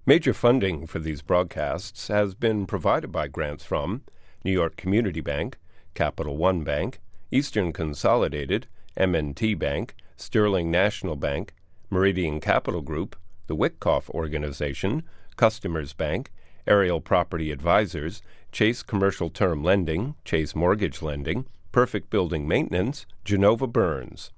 Major funding for these broadcasts has been provided by grants from New York Community Bank, Capital One Bank, Eastern Consolidated, M&T Bank, Sterling National Bank, Meridian Capital Group, the Wickoff Organization, Customers Bank, Ariel Property Advisors, Chase Commercial Term Lending, Chase Mortgage Lending, Perfect Building Maintenance, Genova Burns.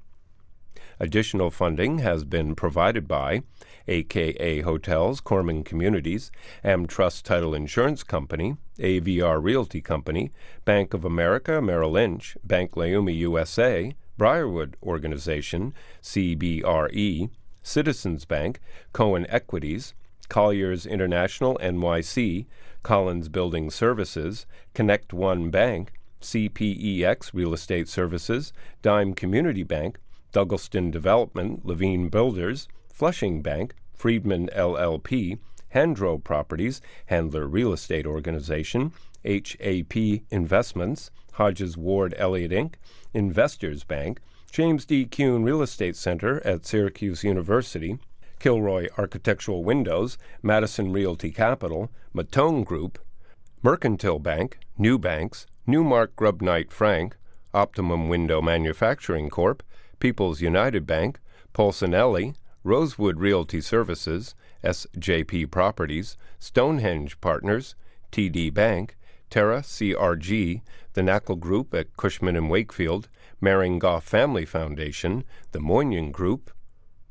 Additional funding has been provided by AKA Hotels, Corman Communities, AmTrust Title Insurance Company, AVR Realty Company, Bank of America Merrill Lynch, Bank Leumi USA, Briarwood Organization, CBRE, Citizens Bank, Cohen Equities, Colliers International NYC, Collins Building Services, Connect One Bank, CPEX Real Estate Services, Dime Community Bank, Douglaston Development, Levine Builders, Flushing Bank, Friedman LLP, Handro Properties, Handler Real Estate Organization, HAP Investments, Hodges Ward Elliott Inc., Investors Bank, James D. Kuhn Real Estate Center at Syracuse University, Kilroy Architectural Windows, Madison Realty Capital, Matone Group, Mercantile Bank, New Banks, Newmark Grubb Knight Frank, Optimum Window Manufacturing Corp., People's United Bank, Polsonelli, Rosewood Realty Services, SJP Properties, Stonehenge Partners, TD Bank, Terra CRG, the Knackle Group at Cushman & Wakefield, Marin Goff Family Foundation, the Moynihan Group,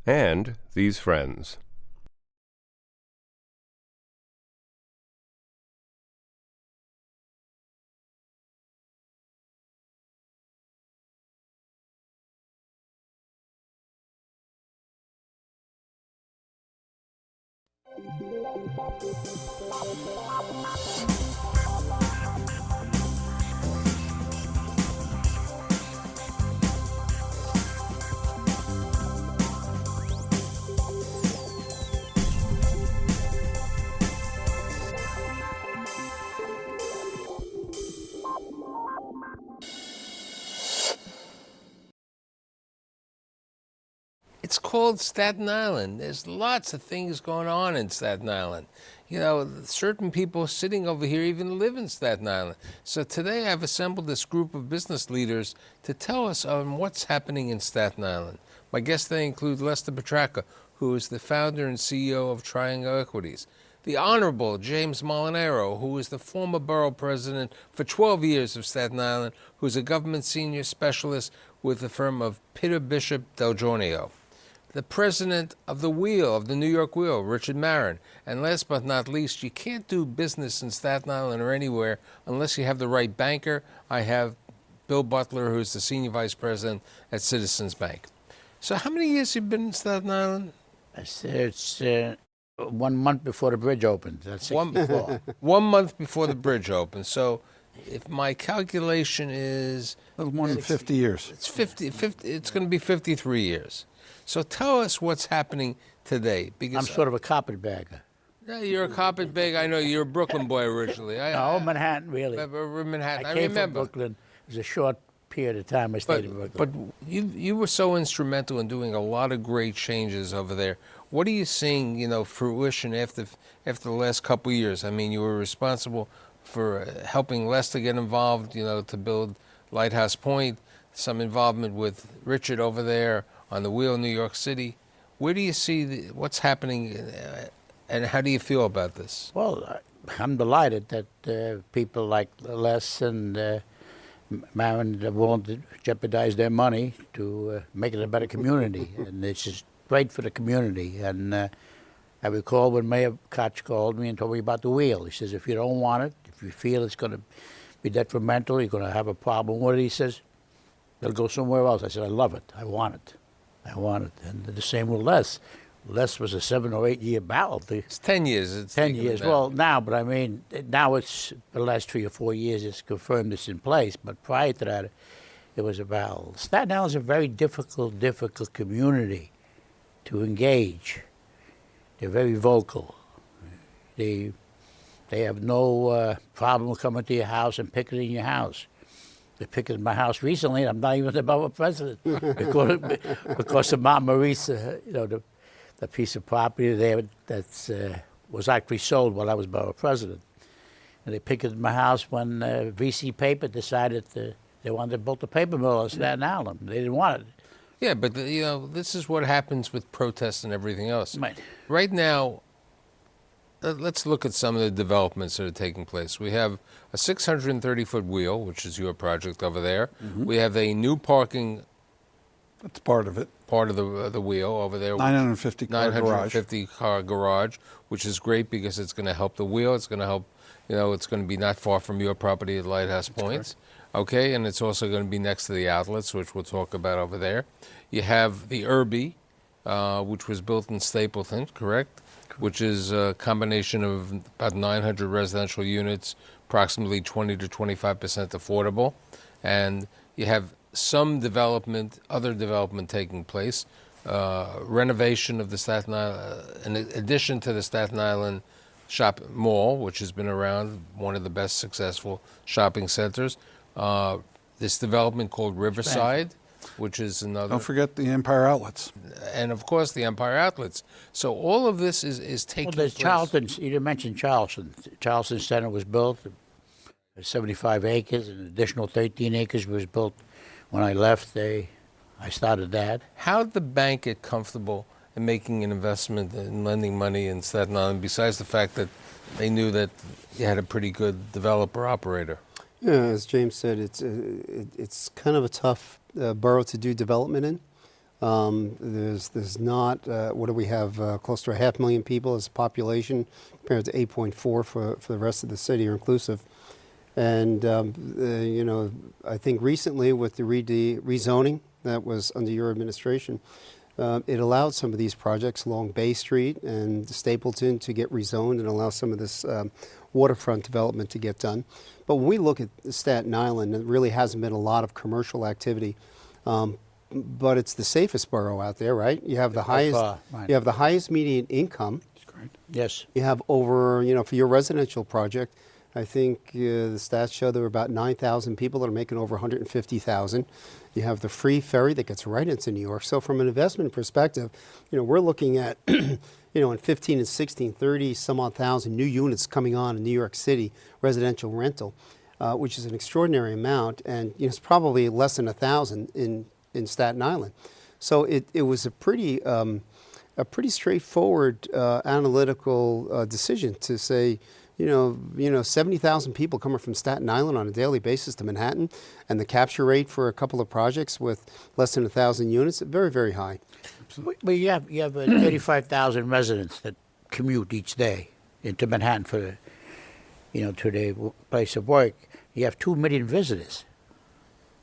and these friends. It's called Staten Island. There's lots of things going on in Staten Island. You know, certain people sitting over here even live in Staten Island. So today I've assembled this group of business leaders to tell us on what's happening in Staten Island. My guests today include Lester Petracca, who is the founder and CEO of Triangle Equities. The Honorable James Molinaro, who is the former borough president for 12 years of Staten Island, who's a government senior specialist with the firm of Pitta Bishop Del Giorno. The president of the Wheel, of the New York Wheel, Richard Marin. And last but not least, you can't do business in Staten Island or anywhere unless you have the right banker. I have Bill Butler, who's the senior vice president at Citizens Bank. So how many years have you been in Staten Island? It's 1 month before the bridge opened. That's 64. 1 month before the bridge opened. So if my calculation is... A little more than 50 years. It's 50, it's going to be 53 years. So tell us what's happening today. Because I'm sort of a carpetbagger. Yeah, you're a carpetbagger. I know you're a Brooklyn boy originally. No, Manhattan, really. Manhattan. I came from Brooklyn. It was a short period of time I stayed in Brooklyn. But you were so instrumental in doing a lot of great changes over there. What are you seeing, fruition after the last couple of years? I mean, you were responsible for helping Lester get involved, to build Lighthouse Point, some involvement with Richard over there on the Wheel in New York City. Where do you see what's happening, and how do you feel about this? Well, I'm delighted that people like Les and Marin won't jeopardize their money to make it a better community. And it's just great for the community. And I recall when Mayor Koch called me and told me about the Wheel. He says, if you don't want it, if you feel it's going to be detrimental, you're going to have a problem with it, he says, they'll go somewhere else. I said, I love it. I want it. I want it. And the same with Les. Les was a 7 or 8 year battle. It's 10 years. It's 10 years. Well, now, but I mean, now it's the last 3 or 4 years it's confirmed it's in place. But prior to that, it was a battle. Staten Island is a very difficult community to engage. They're very vocal. They have no problem coming to your house and picketing your house. They picketed my house recently, and I'm not even the borough president because of Mount Maurice, the piece of property there that's was actually sold while I was borough president. And they picketed my house when VC Paper decided they wanted to build a paper mill in Staten Island. They didn't want it. Yeah, but this is what happens with protests and everything else. Right. Right now, let's look at some of the developments that are taking place. We have a 630-foot wheel, which is your project over there. Mm-hmm. We have a new parking That's part of it. part of the wheel over there. 950 car garage. 950 car garage, which is great because it's going to help the wheel. It's going to help, it's going to be not far from your property at Lighthouse Points. Okay, and it's also going to be next to the outlets, which we'll talk about over there. You have the Irby, which was built in Stapleton, correct? Which is a combination of about 900 residential units, approximately 20 to 25% affordable. And you have some development, other development taking place. Renovation of the Staten Island, in addition to the Staten Island Shop Mall, which has been around, one of the best successful shopping centers. This development called Riverside, which is another. Don't forget the Empire Outlets. And of course the Empire Outlets. So all of this is taking Well, there's place. Charlton. You didn't mention Charleston. Charleston Center was built, 75 acres. An additional 13 acres was built when I left. I started that. How did the bank get comfortable in making an investment and lending money in Staten Island, besides the fact that they knew that you had a pretty good developer operator? Yeah, as James said, it's kind of a tough borough to do development in. There's not, what do we have, close to 500,000 people as a population compared to 8.4 for the rest of the city, or inclusive. And, I think recently with the rezoning that was under your administration, it allowed some of these projects along Bay Street and Stapleton to get rezoned and allow some of this waterfront development to get done. But when we look at Staten Island, there really hasn't been a lot of commercial activity. But it's the safest borough out there, right? You have the highest, right. you have the highest median income. That's correct. Yes. You have over, for your residential project, I think the stats show there were about 9,000 people that are making over 150,000. You have the free ferry that gets right into New York. So from an investment perspective, we're looking at, in 15 and 16, 30 some odd thousand new units coming on in New York City residential rental, which is an extraordinary amount, and it's probably less than 1,000 in Staten Island. So it was a pretty straightforward analytical decision to say, 70,000 people coming from Staten Island on a daily basis to Manhattan, and the capture rate for a couple of projects with less than 1,000 units, very, very high. Well, you have 35,000 residents that commute each day into Manhattan for, to their place of work. You have 2 million visitors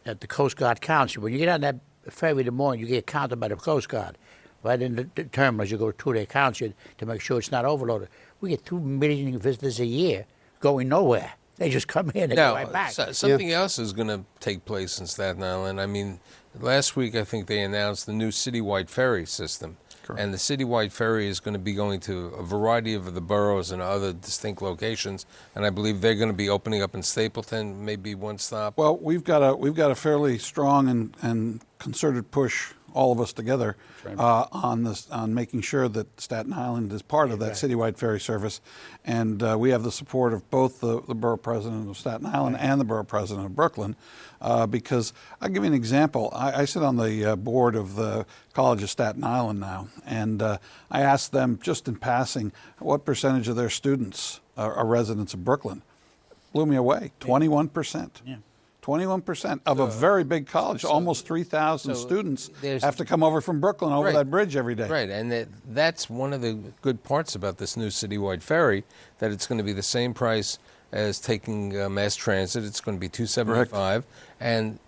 that the Coast Guard counts. When you get on that ferry in the morning, you get counted by the Coast Guard. Right in the terminals, you go to their counts you to make sure it's not overloaded. We get 2 million visitors a year going nowhere. They just come in and go right back. Something else is going to take place in Staten Island. I mean, last week I think they announced the new citywide ferry system. Correct. And the citywide ferry is going to be going to a variety of the boroughs and other distinct locations. And I believe they're going to be opening up in Stapleton, maybe one stop. Well, we've got a fairly strong and concerted push, all of us together, on making sure that Staten Island is part of that citywide ferry service, and we have the support of both the borough president of Staten Island and the borough president of Brooklyn, because I'll give you an example. I sit on the board of the College of Staten Island now, and I asked them just in passing what percentage of their students are residents of Brooklyn. Blew me away. 21%. Yeah. 21% of a very big college, almost 3,000 students have to come over from Brooklyn over that bridge every day. Right, and that's one of the good parts about this new citywide ferry, that it's going to be the same price as taking mass transit. It's going to be $275, and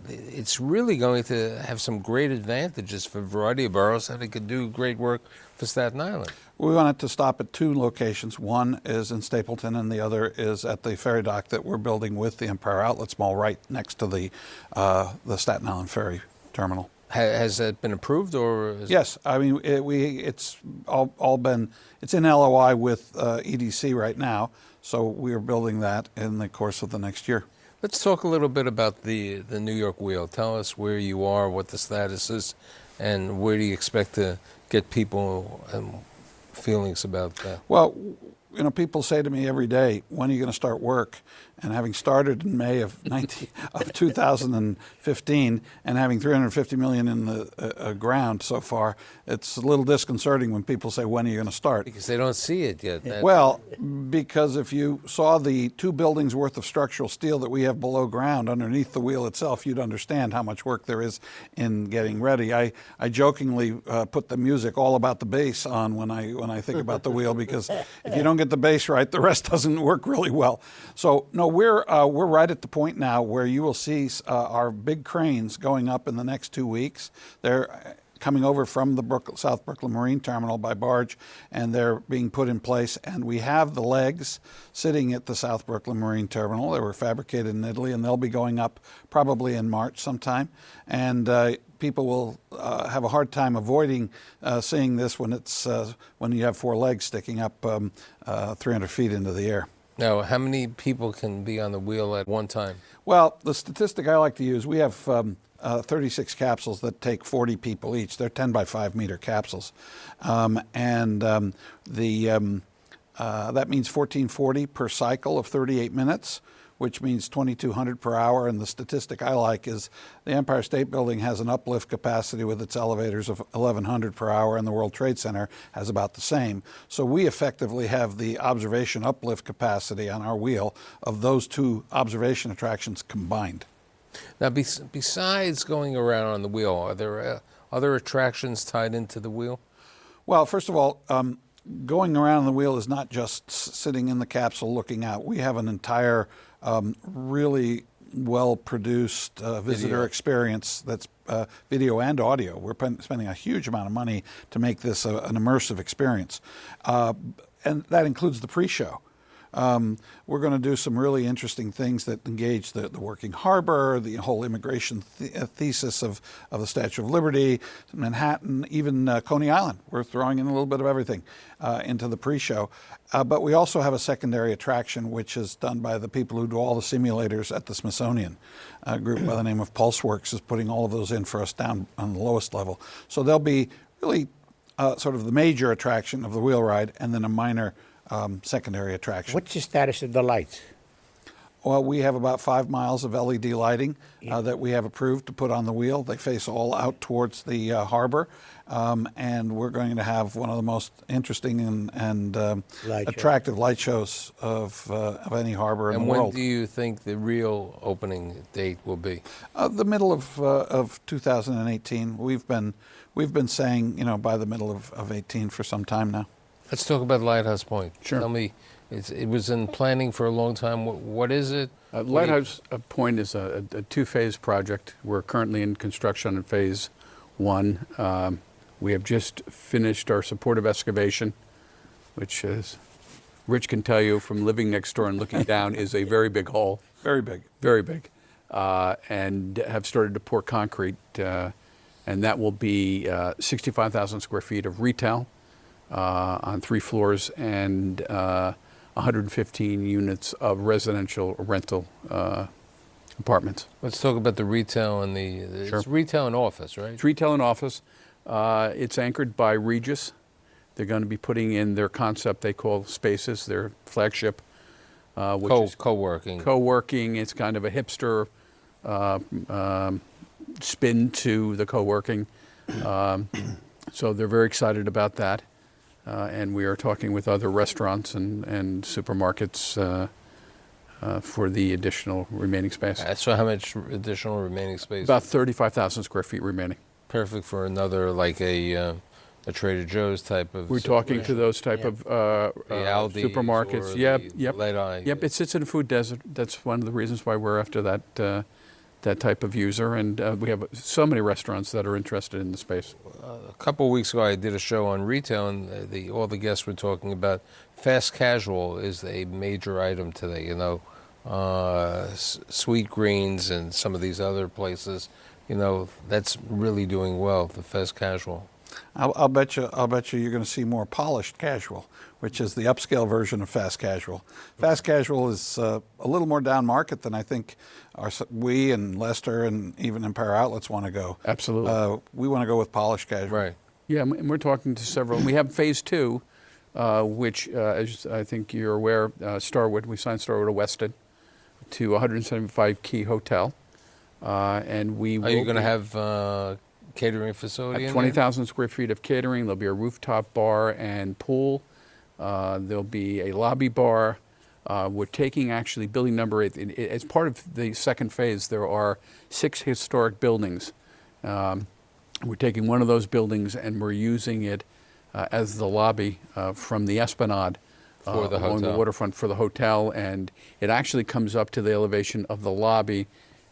it's really going to have some great advantages for a variety of boroughs, and it could do great work for Staten Island. We wanted to stop at 2 locations. One is in Stapleton, and the other is at the ferry dock that we're building with the Empire Outlets Mall, right next to the Staten Island Ferry Terminal. Has that been approved, or? Yes, I mean it's all been. It's in LOI with EDC right now, so we are building that in the course of the next year. Let's talk a little bit about the New York Wheel. Tell us where you are, what the status is, and where do you expect to get people feelings about that? Well, you know, people say to me every day, when are you going to start work? And having started in May of 2015 and having $350 million in the ground so far, it's a little disconcerting when people say, when are you going to start? Because they don't see it yet. Well, because if you saw the 2 buildings worth of structural steel that we have below ground underneath the wheel itself, you'd understand how much work there is in getting ready. I jokingly put the music All About the Bass on when I think about the wheel, because if you don't get the bass right, the rest doesn't work really well. So no, we're right at the point now where you will see our big cranes going up in the next 2 weeks. They're coming over from the South Brooklyn Marine Terminal by barge, and they're being put in place. And we have the legs sitting at the South Brooklyn Marine Terminal. They were fabricated in Italy, and they'll be going up probably in March sometime. And people will have a hard time avoiding seeing this when you have 4 legs sticking up 300 feet into the air. Now, how many people can be on the wheel at one time? Well, the statistic I like to use, we have 36 capsules that take 40 people each. They're 10 by 5 meter capsules. That means 1440 per cycle of 38 minutes, which means 2,200 per hour. And the statistic I like is the Empire State Building has an uplift capacity with its elevators of 1,100 per hour, and the World Trade Center has about the same. So we effectively have the observation uplift capacity on our wheel of those 2 observation attractions combined. Now, besides going around on the wheel, are there other attractions tied into the wheel? Well, first of all, going around the wheel is not just sitting in the capsule looking out. We have an entire really well-produced visitor experience that's video and audio. We're spending a huge amount of money to make this an immersive experience. And that includes the pre-show. We're going to do some really interesting things that engage the working harbor, the whole immigration thesis of the Statue of Liberty, Manhattan, even Coney Island. We're throwing in a little bit of everything into the pre-show. But we also have a secondary attraction, which is done by the people who do all the simulators at the Smithsonian. A group by the name of PulseWorks is putting all of those in for us down on the lowest level. So there'll be really sort of the major attraction of the wheel ride, and then a minor secondary attraction. What's the status of the lights? Well, we have about 5 miles of LED lighting that we have approved to put on the wheel. They face all out towards the harbor, and we're going to have one of the most interesting and attractive light shows of any harbor in the world. And when do you think the real opening date will be? The middle of 2018. We've been saying, by the middle of 18 for some time now. Let's talk about Lighthouse Point. Sure. Tell me, it was in planning for a long time. What is it? Lighthouse Point is a 2-phase project. We're currently in construction in phase 1. We have just finished our supportive excavation, which is, Rich can tell you from living next door and looking down, is a very big hole. Very big. Very big. And have started to pour concrete. And that will be 65,000 square feet of retail on 3 floors, and 115 units of residential rental apartments. Let's talk about the retail and Sure. It's retail and office, right? It's retail and office. It's anchored by Regis. They're going to be putting in their concept they call Spaces, their flagship, which is co-working. Co-working. It's kind of a hipster spin to the co-working. So they're very excited about that. And we are talking with other restaurants and supermarkets for the additional remaining space. So how much additional remaining space? About 35,000 square feet remaining. Perfect for another, like a Trader Joe's type of... We're talking to those type of Aldi's supermarkets. Or Yep. Yep, it sits in a food desert. That's one of the reasons why we're after that type of user. And we have so many restaurants that are interested in the space. A couple of weeks ago, I did a show on retail, and all the guests were talking about fast casual is a major item today. Sweet Greens and some of these other places, that's really doing well, the fast casual. I'll bet you you're going to see more polished casual, which is the upscale version of fast casual. Fast casual is a little more down market than I think we and Leicester and even Empire Outlets want to go. Absolutely. We want to go with polished casual. Right. Yeah, and we're talking to several. We have phase 2, which, as I think you're aware, Starwood, we signed Starwood at Weston to 175 key hotel. And we Are you going to have catering facility in 20,000 square feet of catering. There'll be a rooftop bar and pool. There'll be a lobby bar. We're taking actually building number 8. As part of the second phase, there are 6 historic buildings. We're taking one of those buildings and we're using it as the lobby from the Esplanade For the along the hotel. waterfront for the hotel. And it actually comes up to the elevation of the lobby,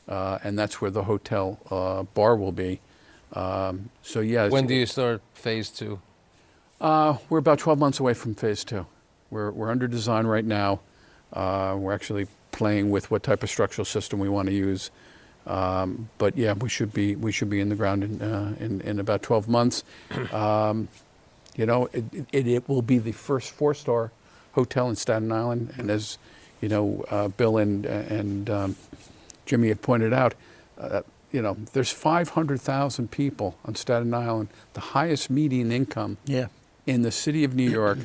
and that's where the hotel bar will be. So yeah. When do you start phase 2? We're about 12 months away from phase 2. We're under design right now. We're actually playing with what type of structural system we want to use. But yeah, we should be in the ground in about 12 months. You know, it will be the first 4-star hotel in Staten Island, and as you know, Bill and Jimmy have pointed out, you know, there's 500,000 people on Staten Island, the highest median income in the city of New York,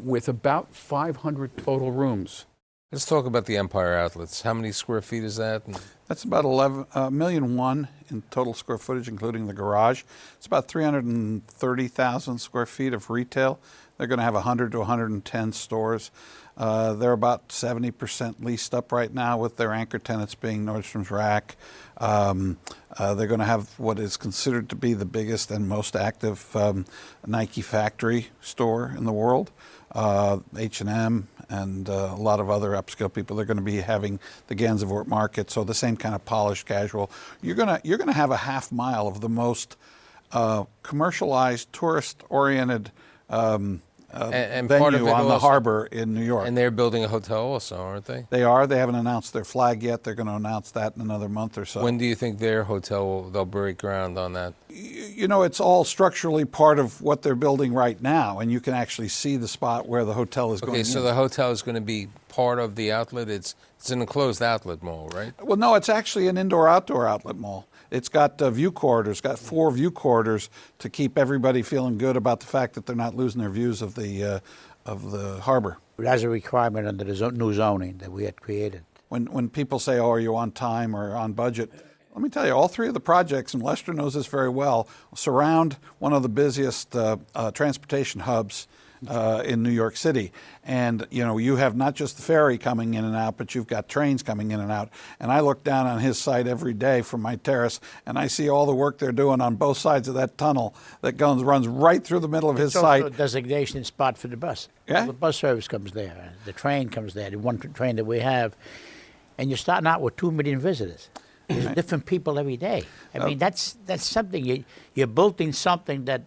with about 500 total rooms. Let's talk about the Empire Outlets. How many square feet is that? That's about 1.1 million in total square footage, including the garage. It's about 330,000 square feet of retail. They're going to have 100 to 110 stores. They're about 70% leased up right now, with their anchor tenants being Nordstrom's Rack. They're going to have what is considered to be the biggest and most active Nike factory store in the world. H&M and a lot of other upscale people. They're going to be having the Gansevoort Market, so the same kind of polished casual. You're going to have a half mile of the most commercialized, tourist-oriented And venue part of it on the also- harbor in New York. And they're building a hotel also, aren't they? They are. They haven't announced their flag yet. They're going to announce that in another month or so. When do you think their hotel, they'll break ground on that? You know, it's all structurally part of what they're building right now, and you can actually see the spot where the hotel is going. Okay, so the hotel is going to be part of the outlet. It's an enclosed outlet mall, right? Well, no, it's actually an indoor-outdoor outlet mall. It's got view corridors, got 4 view corridors to keep everybody feeling good about the fact that they're not losing their views of the harbor. That's a requirement under the new zoning that we had created. When people say, oh, are you on time or on budget? Let me tell you, all 3 of the projects, and Lester knows this very well, surround one of the busiest transportation hubs in New York City. And, you know, you have not just the ferry coming in and out, but you've got trains coming in and out. And I look down on his site every day from my terrace, and I see all the work they're doing on both sides of that tunnel that runs right through the middle of his It's site. also a designation spot for the bus. Yeah? The bus service comes there. The train comes there, the one train that we have. And you're starting out with 2 million visitors. There's different people every day. I mean, that's something. You're building something that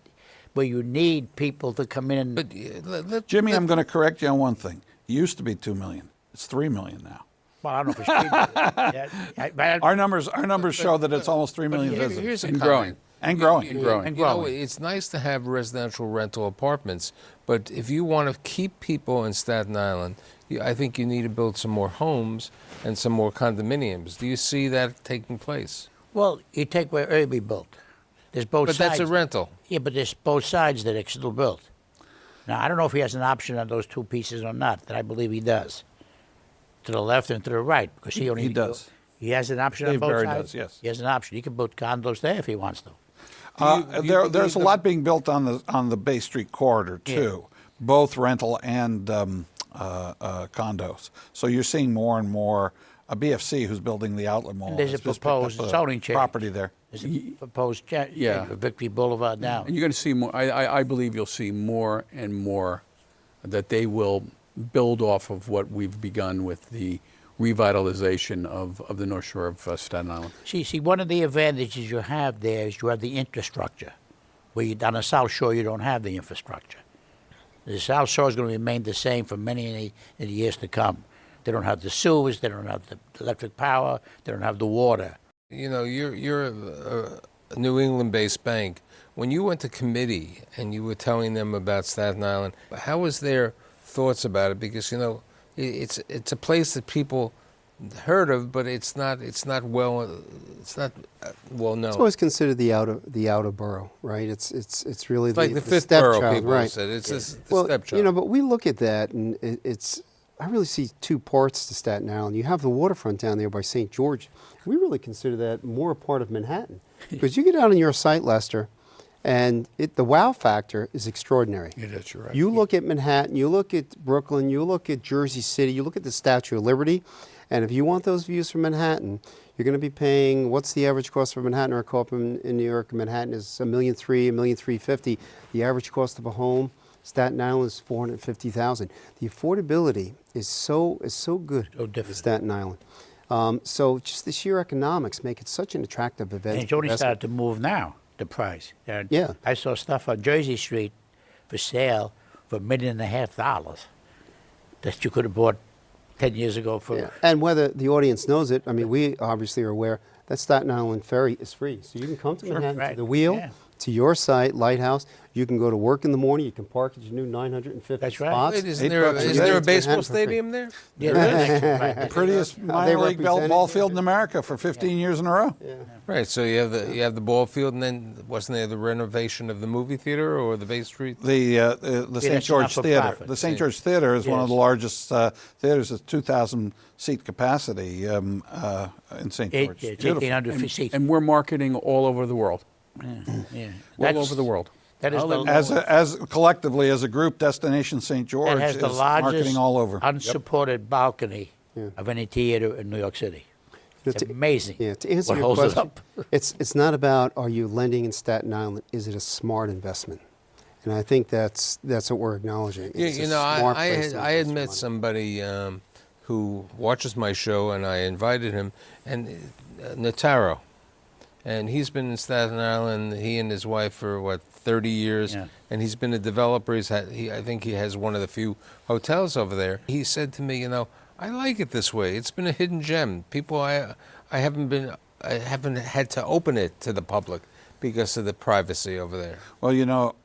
where you need people to come in. But Jimmy, I'm going to correct you on one thing. It used to be 2 million. It's 3 million now. Well, I don't know if it's cheap. Our numbers show that it's almost 3 million visitors. Here's a And comment. growing. And growing. And growing. And You know, growing. it's nice to have residential rental apartments, but if you want to keep people in Staten Island, I think you need to build some more homes and some more condominiums. Do you see that taking place? Well, you take where Irby built. There's both But sides. that's a rental. Yeah, but there's both sides that are still built. Now, I don't know if he has an option on those 2 pieces or not, that I believe he does. To the left and to the right, because he only... He does. He has an option on Dave both Barry sides? does, yes. He has an option. He can build condos there if he wants to. There's a lot being built on the Bay Street corridor too, both rental and condos. So you're seeing more and more. BFC, who's building the outlet mall, There's a has just picked proposed up zoning change. property there. There's a proposed change Yeah. for Victory Boulevard now. And you're going to see more. I believe you'll see more and more that they will build off of what we've begun with the revitalization of the North Shore of Staten Island. See, one of the advantages you have there is you have the infrastructure, where on the South Shore you don't have the infrastructure. The South Shore is going to remain the same for many years to come. They don't have the sewers, they don't have the electric power, they don't have the water. You know, you're a New England-based bank. When you went to committee and you were telling them about Staten Island, how was their thoughts about it? Because, you know, it's a place that people heard of, but it's not well known. It's always considered the outer borough, right? It's really It's like the fifth borough, stepchild, people right? said. It's the Well, stepchild. but we look at that, and I really see two parts to Staten Island. You have the waterfront down there by St. George. We really consider that more a part of Manhattan. Because you get out on your site, Lester, and the wow factor is extraordinary. Yeah, that's right. You look at Manhattan, you look at Brooklyn, you look at Jersey City, you look at the Statue of Liberty, and if you want those views from Manhattan, you're going to be paying, what's the average cost for Manhattan or a co-op in New York? Manhattan is $1.3 million, $1.350 million. The average cost of a home, Staten Island, is $450,000. The affordability is so good in Staten Island. So just the sheer economics make it such an attractive event. And it's only started to move now, the price. Yeah. I saw stuff on Jersey Street for sale for $1.5 million that you could have bought 10 years ago for. Yeah. And whether the audience knows it, I mean, we obviously are aware that Staten Island ferry is free. So you can come to Manhattan, to right. the wheel, Yeah. to your site, Lighthouse. You can go to work in the morning. You can park at your new 950 That's right. spots. Wait, isn't $8 there a a day. baseball Manhattan for free. stadium there? Yeah, right. The prettiest They minor league represented- ball field in America for 15 years in a row. Right. So you have the ball field, and then wasn't there the renovation of the movie theater or the Bay Street? The St. that's George not for Theater. profit. The St. George Theater is one of the Yes. largest theaters. It's 2,000 seat capacity in St. George. It's Beautiful. 1,800 seats. And we're marketing all over the world. Yeah. All over the world. That is the As collectively as a group, Destination St. George It has is the largest marketing all over. unsupported balcony of any theater in New York City. It's To- amazing. Yeah, to answer what your holds it question, up. it's not about are you lending in Staten Island, is it a smart investment? And I think that's what we're acknowledging. Yeah, It's a I smart place to had invest your met money. somebody who watches my show, and I invited him, and Notaro, and he's been in Staten Island. He and his wife for 30 years, Yeah. and he's been a developer. I think he has one of the few hotels over there. He said to me, I like it this way. It's been a hidden gem. People, I haven't had to open it to the public because of the privacy over there. Well,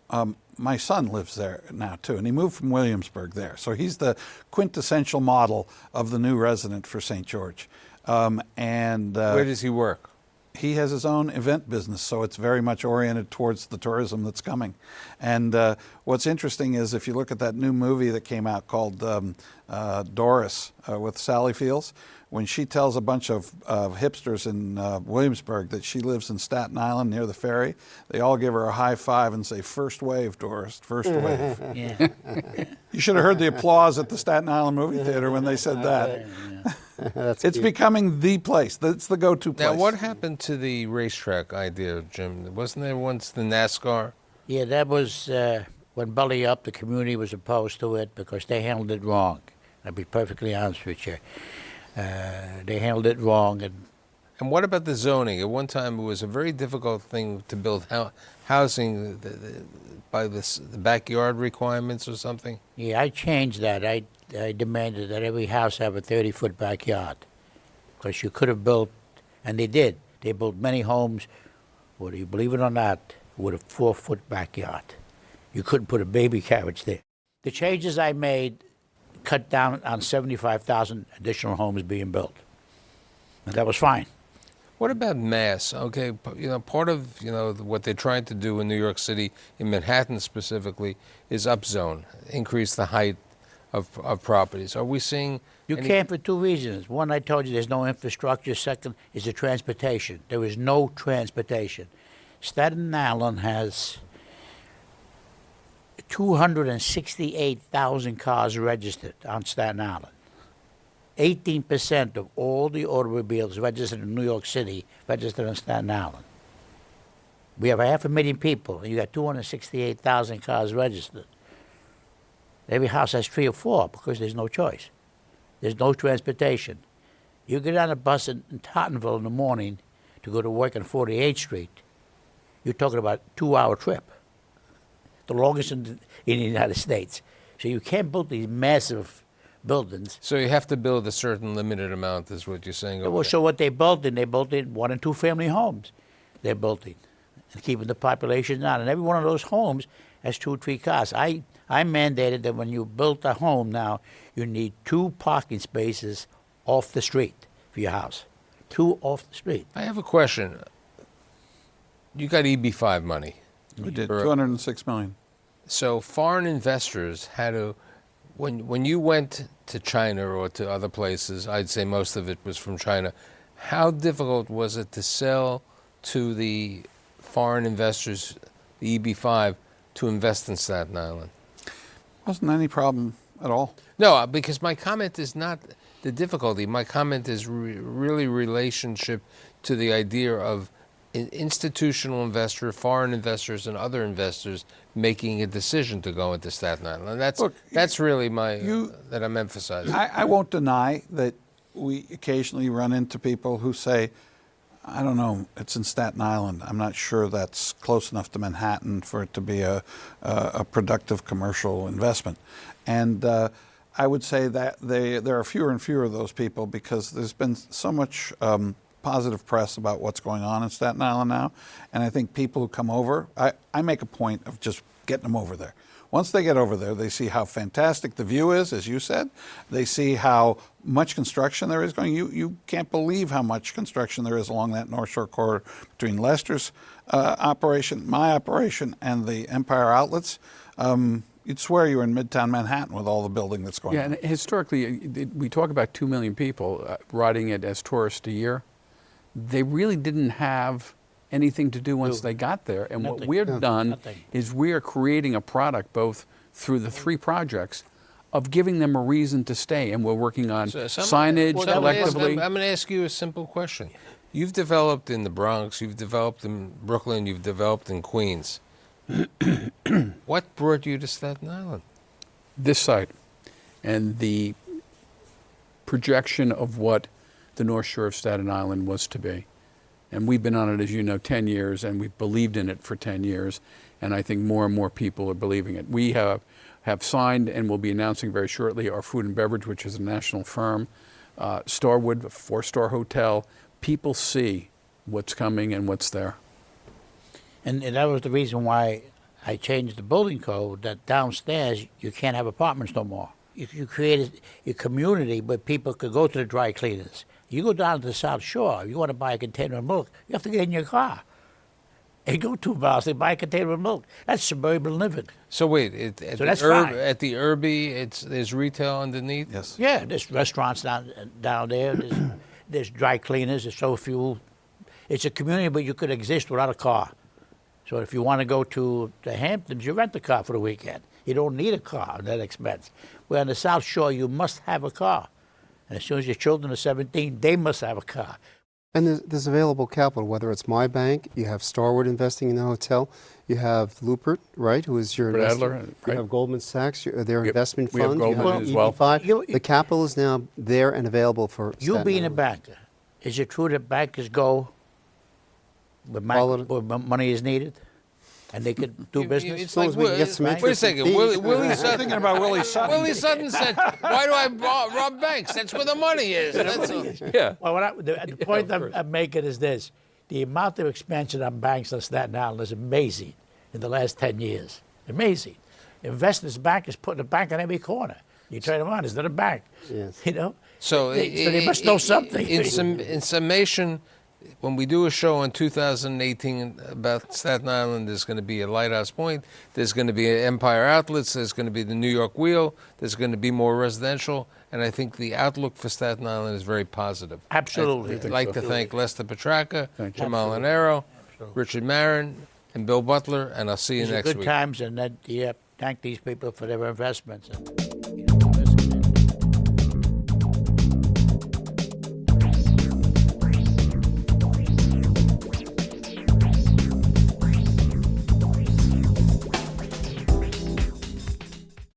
my son lives there now too, and he moved from Williamsburg there. So he's the quintessential model of the new resident for St. George. Where does he work? He has his own event business, so it's very much oriented towards the tourism that's coming. And what's interesting is if you look at that new movie that came out called Doris with Sally Fields, when she tells a bunch of hipsters in Williamsburg that she lives in Staten Island near the ferry, they all give her a high five and say, "First wave, Doris, first wave." Yeah. You should have heard the applause at the Staten Island movie theater when they said that. That's It's cute. becoming the place. It's the go-to place. Now, what happened to the racetrack idea, Jim? Wasn't there once the NASCAR? Yeah, that was when Belly Up, the community was opposed to it because they handled it wrong. I'll be perfectly honest with you. They handled it wrong. And what about the zoning? At one time, it was a very difficult thing to build housing by the backyard requirements or something. Yeah, I changed that. I demanded that every house have a 30-foot backyard because you could have built, and they did. They built many homes, whether you believe it or not, with a 4-foot backyard. You couldn't put a baby carriage there. The changes I made cut down on 75,000 additional homes being built. And that was fine. What about mass? Okay, part of what they're trying to do in New York City, in Manhattan specifically, is upzone, increase the height of properties. Are we seeing? You can't for two reasons. One, I told you there's no infrastructure. Second is the transportation. There is no transportation. Staten Island has 268,000 cars registered on Staten Island. 18% of all the automobiles registered in New York City registered on Staten Island. We have 500,000 people, and you got 268,000 cars registered. Every house has 3 or 4 because there's no choice. There's no transportation. You get on a bus in Tottenville in the morning to go to work on 48th Street, you're talking about a 2-hour trip, the longest in the United States. So you can't build these massive buildings. So you have to build a certain limited amount, is what you're saying. over Well, there. so what they built in 1 and 2 family homes. They're built in, and keeping the population down. And every one of those homes has 2 or 3 cars. I mandated that when you build a home now, you need 2 parking spaces off the street. for your house. 2 off the street. I have a question. You got EB5 money. We did Or- 206 million. So foreign investors had to, when you went to China or to other places, I'd say most of it was from China, how difficult was it to sell to the foreign investors, the EB5, to invest in Staten Island? Wasn't any problem at all. No, because my comment is not the difficulty. My comment is really relationship to the idea of institutional investor, foreign investors, and other investors making a decision to go into Staten Island. And that's really that I'm emphasizing. I won't deny that we occasionally run into people who say, I don't know, it's in Staten Island. I'm not sure that's close enough to Manhattan for it to be a productive commercial investment. And I would say that there are fewer and fewer of those people because there's been so much positive press about what's going on in Staten Island now. And I think people who come over, I make a point of just getting them over there. Once they get over there, they see how fantastic the view is, as you said. They see how much construction there is going. You can't believe how much construction there is along that North Shore corridor between Lester's operation, my operation, and the Empire Outlets. You'd swear you were in Midtown Manhattan with all the building that's going on. And historically, we talk about 2 million people riding it as tourists a year. They really didn't have anything to do once they got there. And what we're done is we are creating a product both through the 3 projects of giving them a reason to stay. And we're working on signage collectively. I'm going to ask you a simple question. You've developed in the Bronx, you've developed in Brooklyn, you've developed in Queens. What brought you to Staten Island? This site and the projection of what the North Shore of Staten Island was to be. And we've been on it, as you know, 10 years, and we've believed in it for 10 years, and I think more and more people are believing it. We have signed and will be announcing very shortly our food and beverage, which is a national firm, Starwood, a 4-star hotel. People see what's coming and what's there. And that was the reason why I changed the building code, that downstairs you can't have apartments no more. You created a community where people could go to the dry cleaners. You go down to the South Shore, you want to buy a container of milk, you have to get in your car. And go 2 miles, they buy a container of milk. That's suburban living. So wait, at the Irby, there's retail underneath? Yes. Yeah, there's restaurants down there, there's dry cleaners, there's so few. It's a community, but you could exist without a car. So if you want to go to the Hamptons, you rent a car for the weekend. You don't need a car at that expense. Where on the South Shore, you must have a car. And as soon as your children are 17, they must have a car. And there's available capital, whether it's my bank, you have Starwood investing in the hotel, you have Lupert, right, who is your investor. Adler, right. You have Goldman Sachs, their investment we have fund. Goldman you have as well. EB5. The capital is now there and available for You Staten being a Island. banker, is it true that bankers go where money is needed? And they could do business? It's long like, as we can get some wait a interest in second, fees. Willie Sutton. Thinking about Willie Sutton. Willie Sutton said, why do I rob banks? That's where the money is. That's all. Yeah. Well, the point I'm making is this. The amount of expansion on banks on Staten Island is amazing in the last 10 years. Amazing. Investors Bank is putting a bank on every corner. You turn around, it's not a bank. Yes. You know? So they must know something. In summation, when we do a show in 2018 about Staten Island, there's going to be a Lighthouse Point, there's going to be Empire Outlets, there's going to be the New York Wheel, there's going to be more residential, and I think the outlook for Staten Island is very positive. Absolutely. I'd like to thank Lester Petracca, Thank you. Jim Molinaro, Richard Marin, and Bill Butler, and I'll see you These are next good week. times, and thank these people for their investments.